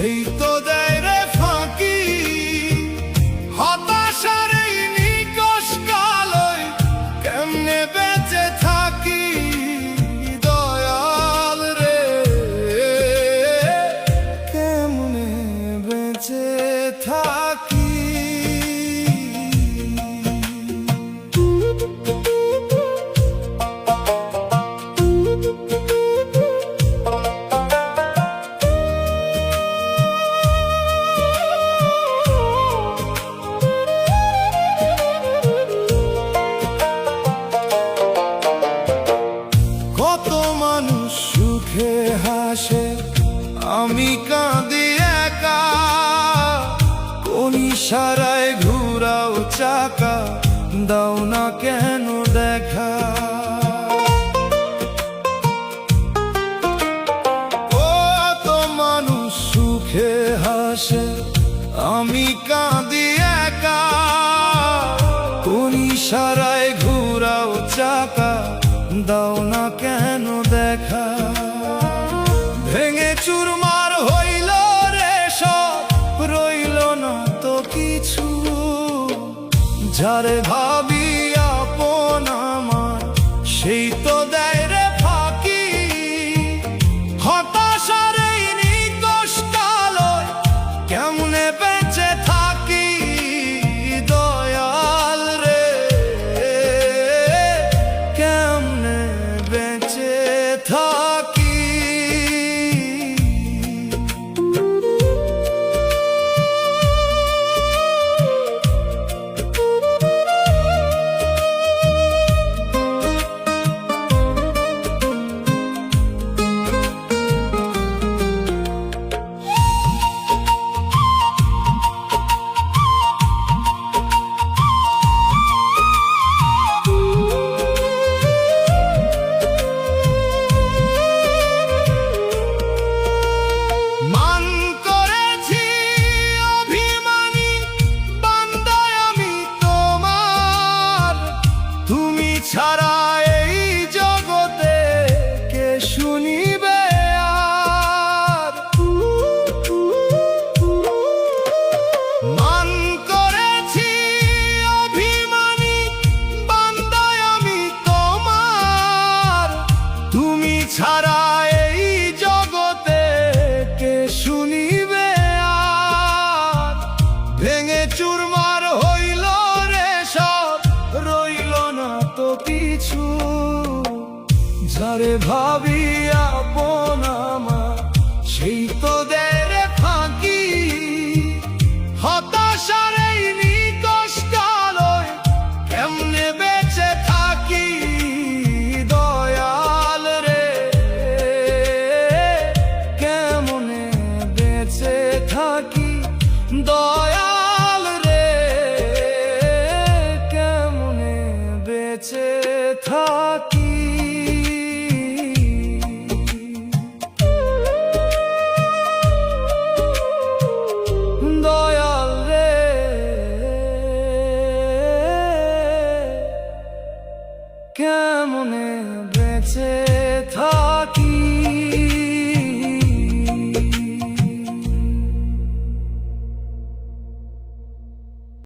সেই তো দেয় রে ফাঁকি। হতাশার এই নিকষ কালোয় কেমনে বেঁচে থাকি দয়াল রে, কেমনে বেঁচে থাকি। কত মানুষ সুখে হাসে, আমি কাঁদি একা। কোন ইশারায় ঘুরাও চাকা, দাও না কেন দেখা। কত মানুষ সুখে হাসে, আমি কাঁদি একা। কোন ইশারায় ঘুরাও চাকা, দাও না কেন দেখা। ভেঙে চুরমার হইল রে সব, রইল না তো কিছু। যারে ভাবি আপন আমার, সেই তো দেয় রে ফাঁকি। হতাশার এই নিকষ কালোয় কেমনে বেঁচে থাকি দয়াল রে, কেমনে বেঁচে থাকি। মান করেছি অভিমানী বান্দায় আমি তোমার, তুমি ছাড়া এই জগতে কে শুনিবে আর। মান করেছি অভিমানী বান্দায় আমি তোমার, তুমি ছাড়া এই জগতে কে শুনিবে আর। ভেঙে চুরমার হইল রে সব, রইল না তো কিছু। যারে ভাবি আপন আমার, সেই তো দেয় রে ফাঁকি। হতাশার এই নিকষ কালোয় কেমনে বেঁচে থাকি দয়াল রে, কেমনে বেঁচে থাকি দয়াল রে, কেমনে বেঁচে থাকি। দয়াল রে, কেমনে বেঁচে